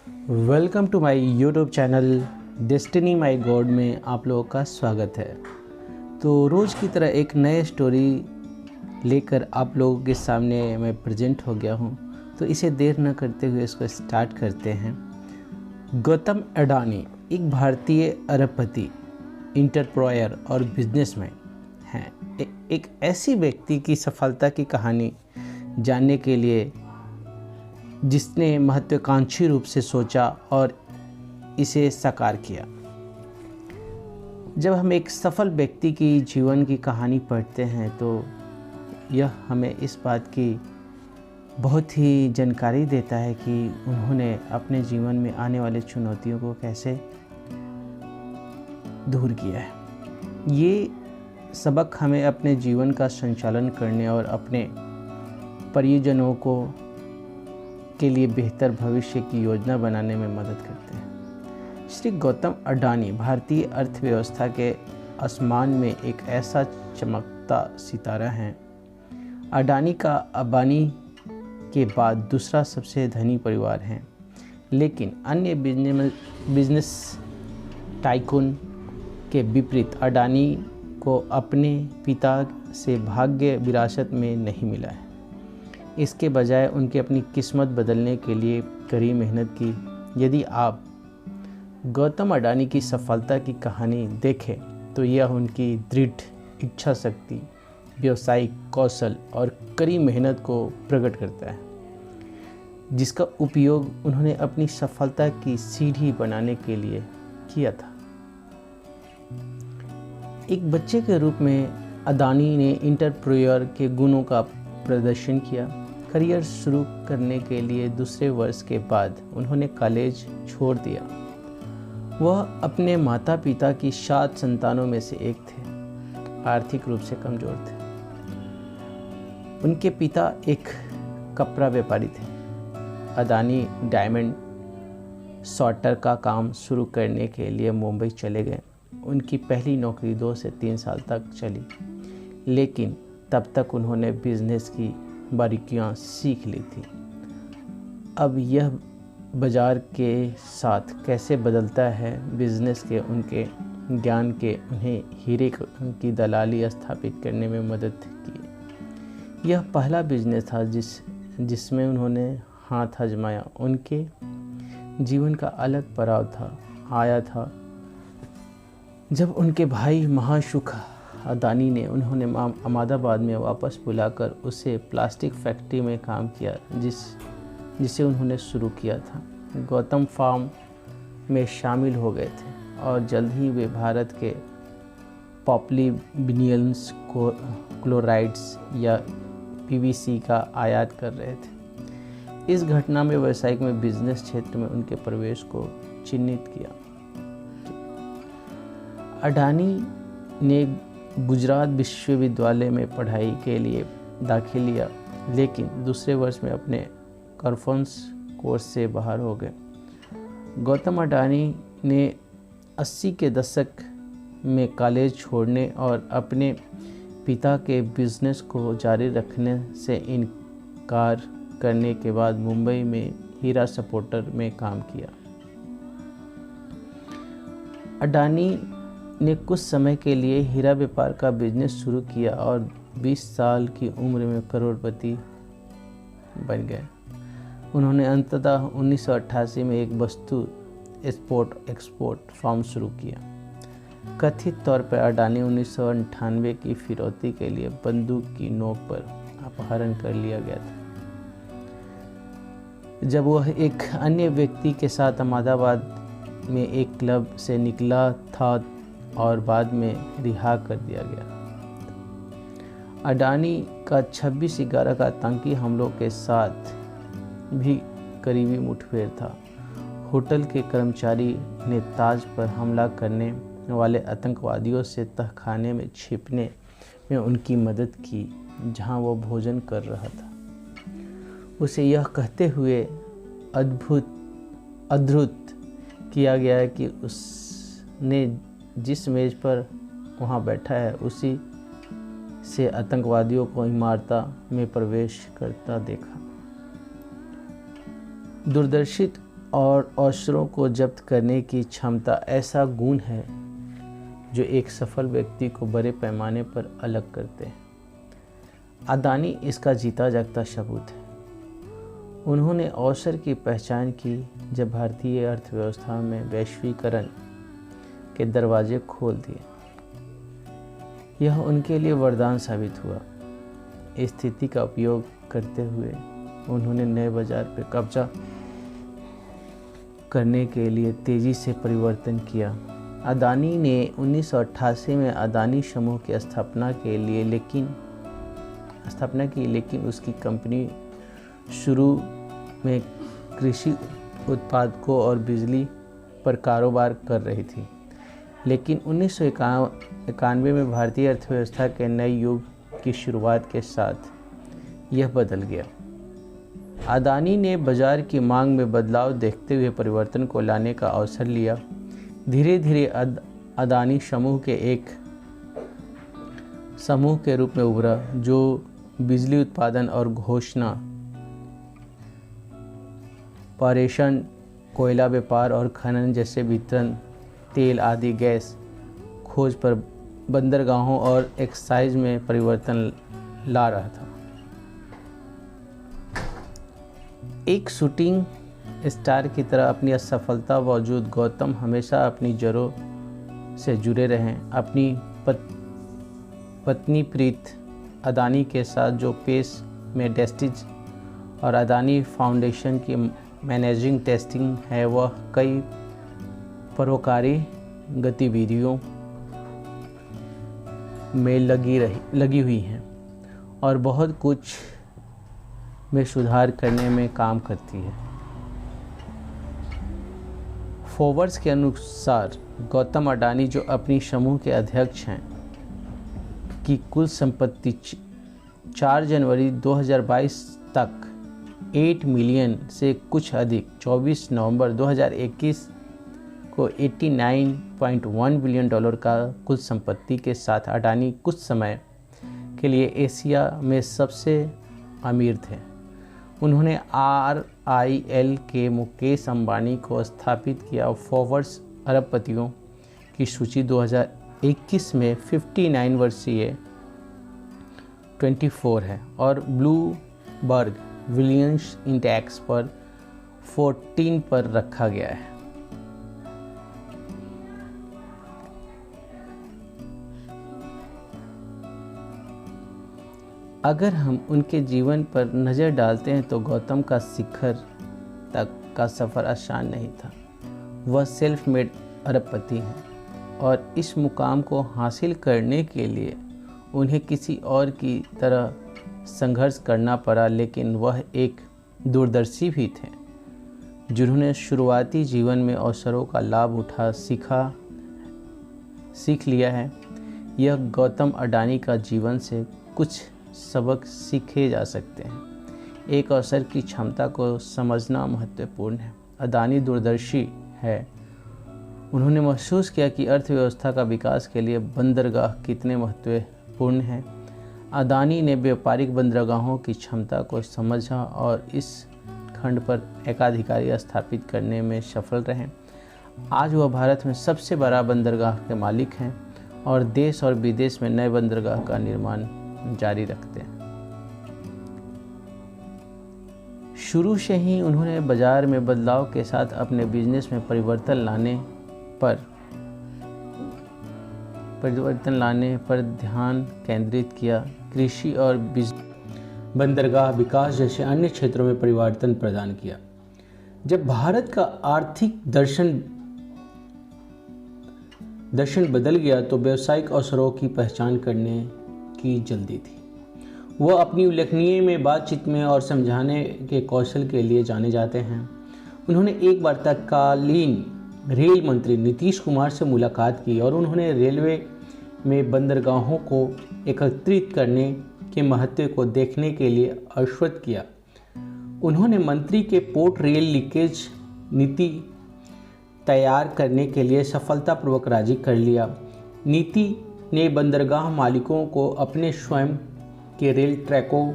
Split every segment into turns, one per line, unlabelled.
Welcome to my YouTube channel Destiny My God में आप लोगों का स्वागत है। तो रोज़ की तरह एक नए स्टोरी लेकर आप लोगों के सामने मैं प्रेजेंट हो गया हूँ। तो इसे देर न करते हुए इसको स्टार्ट करते हैं। गौतम अडानी एक भारतीय अरबपति, एंटरप्रेन्योर और बिजनेसमैन हैं। एक ऐसी व्यक्ति की सफलता की कहानी जानने के लिए जिसने महत्वाकांक्षी रूप से सोचा और इसे साकार किया। जब हम एक सफल व्यक्ति की जीवन की कहानी पढ़ते हैं तो यह हमें इस बात की बहुत ही जानकारी देता है कि उन्होंने अपने जीवन में आने वाली चुनौतियों को कैसे दूर किया है। ये सबक हमें अपने जीवन का संचालन करने और अपने परिजनों के लिए बेहतर भविष्य की योजना बनाने में मदद करते हैं। श्री गौतम अडानी भारतीय अर्थव्यवस्था के आसमान में एक ऐसा चमकता सितारा है। अडानी का अंबानी के बाद दूसरा सबसे धनी परिवार है, लेकिन अन्य बिजनेस टाइकून के विपरीत अडानी को अपने पिता से भाग्य विरासत में नहीं मिला है। इसके बजाय उनकी अपनी किस्मत बदलने के लिए कड़ी मेहनत की। यदि आप गौतम अडानी की सफलता की कहानी देखें तो यह उनकी दृढ़ इच्छा शक्ति, व्यावसायिक कौशल और कड़ी मेहनत को प्रकट करता है, जिसका उपयोग उन्होंने अपनी सफलता की सीढ़ी बनाने के लिए किया था। एक बच्चे के रूप में अडानी ने एंटरप्रेन्योर के गुणों का प्रदर्शन किया। करियर शुरू करने के लिए दूसरे वर्ष के बाद उन्होंने कॉलेज छोड़ दिया। वह अपने माता पिता की 7 संतानों में से एक थे। आर्थिक रूप से कमजोर थे। उनके पिता एक कपड़ा व्यापारी थे। अडानी डायमंड सॉर्टर का काम शुरू करने के लिए मुंबई चले गए। उनकी पहली नौकरी 2 से 3 साल तक चली, लेकिन तब तक उन्होंने बिजनेस की बारीकियां सीख ली थी। अब यह बाजार के साथ कैसे बदलता है, बिजनेस के उनके ज्ञान के उन्हें हीरे की दलाली स्थापित करने में मदद की। यह पहला बिजनेस था जिसमें उन्होंने हाथ आजमाया। उनके जीवन का अलग पड़ाव आया था जब उनके भाई महासुख अडानी ने उन्होंने अहमदाबाद में वापस बुलाकर उसे प्लास्टिक फैक्ट्री में काम किया जिसे उन्होंने शुरू किया था। गौतम फार्म में शामिल हो गए थे और जल्द ही वे भारत के पॉलीविनिल्स क्लोराइड्स या पीवीसी का आयात कर रहे थे। इस घटना में व्यावसायिक में बिजनेस क्षेत्र में उनके प्रवेश को चिन्हित किया। अडानी ने गुजरात विश्वविद्यालय में पढ़ाई के लिए दाखिल लिया, लेकिन दूसरे वर्ष में अपने कॉन्फ्रेंस कोर्स से बाहर हो गए। गौतम अडानी ने 80 के दशक में कॉलेज छोड़ने और अपने पिता के बिजनेस को जारी रखने से इनकार करने के बाद मुंबई में हीरा सपोर्टर में काम किया। अडानी ने कुछ समय के लिए हीरा व्यापार का बिजनेस शुरू किया और 20 साल की उम्र में करोड़पति बन गए। उन्होंने अंततः 1988 में एक वस्तु एक्सपोर्ट फर्म शुरू किया। कथित तौर पर अडानी 1998 की फिरौती के लिए बंदूक की नोक पर अपहरण कर लिया गया था, जब वह एक अन्य व्यक्ति के साथ अहमदाबाद में एक क्लब से निकला था और बाद में रिहा कर दिया गया। अडानी का 26/11 का आतंकी हमलों के साथ भी करीबी मुठभेड़ था। होटल के कर्मचारी ने ताज पर हमला करने वाले आतंकवादियों से तहखाने में छिपने में उनकी मदद की, जहां वो भोजन कर रहा था। उसे यह कहते हुए अद्भुत किया गया कि उसने जिस मेज पर वहाँ बैठा है उसी से आतंकवादियों को इमारत में प्रवेश करता देखा। दूरदर्शित और अवसरों को जब्त करने की क्षमता ऐसा गुण है जो एक सफल व्यक्ति को बड़े पैमाने पर अलग करते हैं। अदानी इसका जीता जागता सबूत है। उन्होंने अवसर की पहचान की जब भारतीय अर्थव्यवस्था में वैश्वीकरण के दरवाजे खोल दिए। यह उनके लिए वरदान साबित हुआ। इस स्थिति का उपयोग करते हुए उन्होंने नए बाजार पर कब्जा करने के लिए तेजी से परिवर्तन किया। अदानी ने 1988 में अदानी समूह की स्थापना की, लेकिन उसकी कंपनी शुरू में कृषि उत्पादकों और बिजली पर कारोबार कर रही थी। लेकिन 1991 में भारतीय अर्थव्यवस्था के नए युग की शुरुआत के साथ यह बदल गया। अदानी ने बाजार की मांग में बदलाव देखते हुए परिवर्तन को लाने का अवसर लिया। धीरे धीरे अदानी समूह के एक समूह के रूप में उभरा, जो बिजली उत्पादन और घोषणा, पारेषण, कोयला व्यापार और खनन जैसे वितरण, तेल आदि गैस खोज पर बंदरगाहों और एक्साइज में परिवर्तन ला रहा था। एक शूटिंग स्टार की तरह अपनी असफलता बावजूद गौतम हमेशा अपनी जड़ों से जुड़े रहे। अपनी पत्नी प्रीत अदानी के साथ जो पेश में डेस्टिज और अदानी फाउंडेशन की मैनेजिंग टेस्टिंग है, वह कई परोपकारी गतिविधियों में लगी हुई हैं और बहुत कुछ में सुधार करने में काम करती है। फोर्ब्स के अनुसार गौतम अडानी, जो अपनी समूह के अध्यक्ष हैं, की कुल संपत्ति 4 जनवरी 2022 तक 8 मिलियन से कुछ अधिक 24 नवंबर 2021 को $89.1 बिलियन का कुल संपत्ति के साथ अडानी कुछ समय के लिए एशिया में सबसे अमीर थे। उन्होंने RIL के मुकेश अंबानी को स्थापित किया। फोर्ब्स अरबपतियों की सूची 2021 में 59 वर्षीय 24 है और ब्लूमबर्ग विलियम्स इंडेक्स पर 14 पर रखा गया है। अगर हम उनके जीवन पर नज़र डालते हैं तो गौतम का शिखर तक का सफ़र आसान नहीं था। वह सेल्फ मेड अरबपति हैं और इस मुकाम को हासिल करने के लिए उन्हें किसी और की तरह संघर्ष करना पड़ा, लेकिन वह एक दूरदर्शी भी थे जिन्होंने शुरुआती जीवन में अवसरों का लाभ उठा सीख लिया है। यह गौतम अडानी का जीवन से कुछ सबक सीखे जा सकते हैं। एक अवसर की क्षमता को समझना महत्वपूर्ण है। अडानी दूरदर्शी है। उन्होंने महसूस किया कि अर्थव्यवस्था का विकास के लिए बंदरगाह कितने महत्वपूर्ण हैं। अडानी ने व्यापारिक बंदरगाहों की क्षमता को समझा और इस खंड पर एकाधिकारी स्थापित करने में सफल रहे। आज वह भारत में सबसे बड़ा बंदरगाह के मालिक हैं और देश और विदेश में नए बंदरगाह का निर्माण जारी रखते हैं। शुरू से ही उन्होंने बाजार में बदलाव के साथ अपने बिजनेस में परिवर्तन लाने पर ध्यान केंद्रित किया। कृषि और बंदरगाह विकास जैसे अन्य क्षेत्रों में परिवर्तन प्रदान किया। जब भारत का आर्थिक दर्शन बदल गया तो व्यावसायिक अवसरों की पहचान करने की जल्दी थी। वह अपनी उल्लेखनीय में बातचीत में और समझाने के कौशल के लिए जाने जाते हैं। उन्होंने एक बार तत्कालीन रेल मंत्री नीतीश कुमार से मुलाकात की और उन्होंने रेलवे में बंदरगाहों को एकत्रित करने के महत्व को देखने के लिए आश्वस्त किया। उन्होंने मंत्री के पोर्ट रेल लीकेज नीति तैयार करने के लिए सफलतापूर्वक राजी कर लिया। नीति ने बंदरगाह मालिकों को अपने स्वयं के रेल ट्रैकों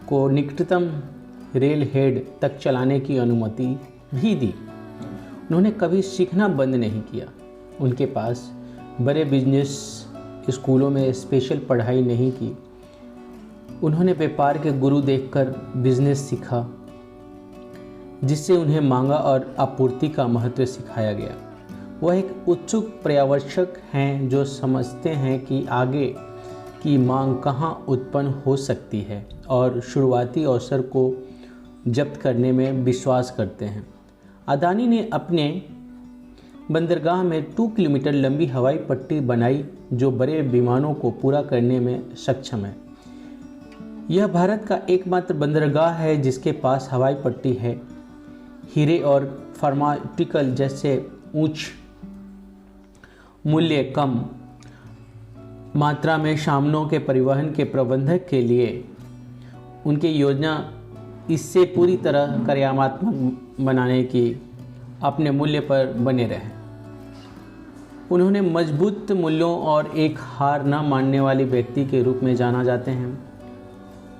को निकटतम रेल हेड तक चलाने की अनुमति भी दी। उन्होंने कभी सीखना बंद नहीं किया। उनके पास बड़े बिजनेस स्कूलों में स्पेशल पढ़ाई नहीं की। उन्होंने व्यापार के गुरु देखकर बिजनेस सीखा, जिससे उन्हें मांगा और आपूर्ति का महत्व सिखाया गया। वह एक उत्सुक पर्यवेक्षक हैं जो समझते हैं कि आगे की मांग कहाँ उत्पन्न हो सकती है और शुरुआती अवसर को जब्त करने में विश्वास करते हैं। अदानी ने अपने बंदरगाह में 2 किलोमीटर लंबी हवाई पट्टी बनाई जो बड़े विमानों को पूरा करने में सक्षम है। यह भारत का एकमात्र बंदरगाह है जिसके पास हवाई पट्टी है। हीरे और फार्मास्यूटिकल जैसे उच्च मूल्य कम मात्रा में सामानों के परिवहन के प्रबंधन के लिए उनकी योजना इससे पूरी तरह कार्यात्मक बनाने की अपने मूल्य पर बने रहे। उन्होंने मजबूत मूल्यों और एक हार न मानने वाले व्यक्ति के रूप में जाना जाते हैं।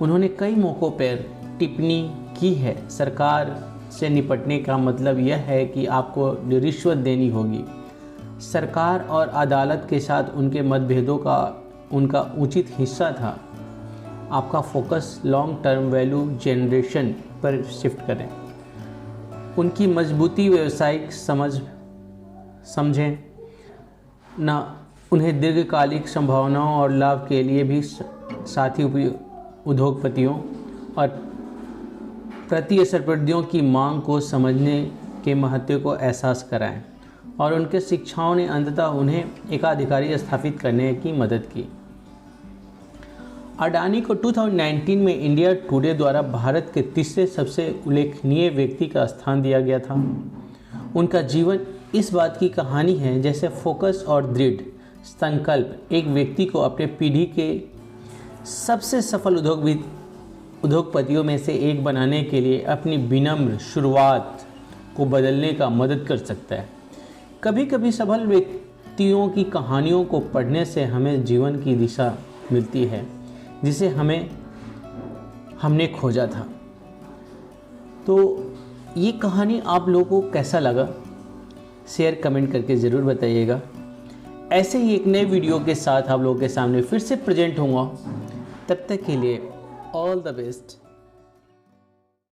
उन्होंने कई मौक़ों पर टिप्पणी की है, सरकार से निपटने का मतलब यह है कि आपको रिश्वत देनी होगी। सरकार और अदालत के साथ उनके मतभेदों का उनका उचित हिस्सा था। आपका focus long term value generation पर शिफ्ट करें। उनकी मजबूती व्यावसायिक समझें न उन्हें दीर्घकालिक संभावनाओं और लाभ के लिए भी साथी उद्योगपतियों और प्रतिस्पर्धियों की मांग को समझने के महत्व को एहसास कराएं और उनके शिक्षाओं ने अंततः उन्हें एकाधिकारी स्थापित करने की मदद की। अडानी को 2019 में इंडिया टुडे द्वारा भारत के तीसरे सबसे उल्लेखनीय व्यक्ति का स्थान दिया गया था। उनका जीवन इस बात की कहानी है जैसे फोकस और दृढ़ संकल्प एक व्यक्ति को अपने पीढ़ी के सबसे सफल उद्योगपतियों में से एक बनाने के लिए अपनी विनम्र शुरुआत को बदलने का मदद कर सकता है। कभी कभी सफल व्यक्तियों की कहानियों को पढ़ने से हमें जीवन की दिशा मिलती है जिसे हमने खोजा था। तो ये कहानी आप लोगों को कैसा लगा, शेयर कमेंट करके ज़रूर बताइएगा। ऐसे ही एक नए वीडियो के साथ आप लोगों के सामने फिर से प्रेजेंट होऊंगा। तब तक के लिए ऑल द बेस्ट।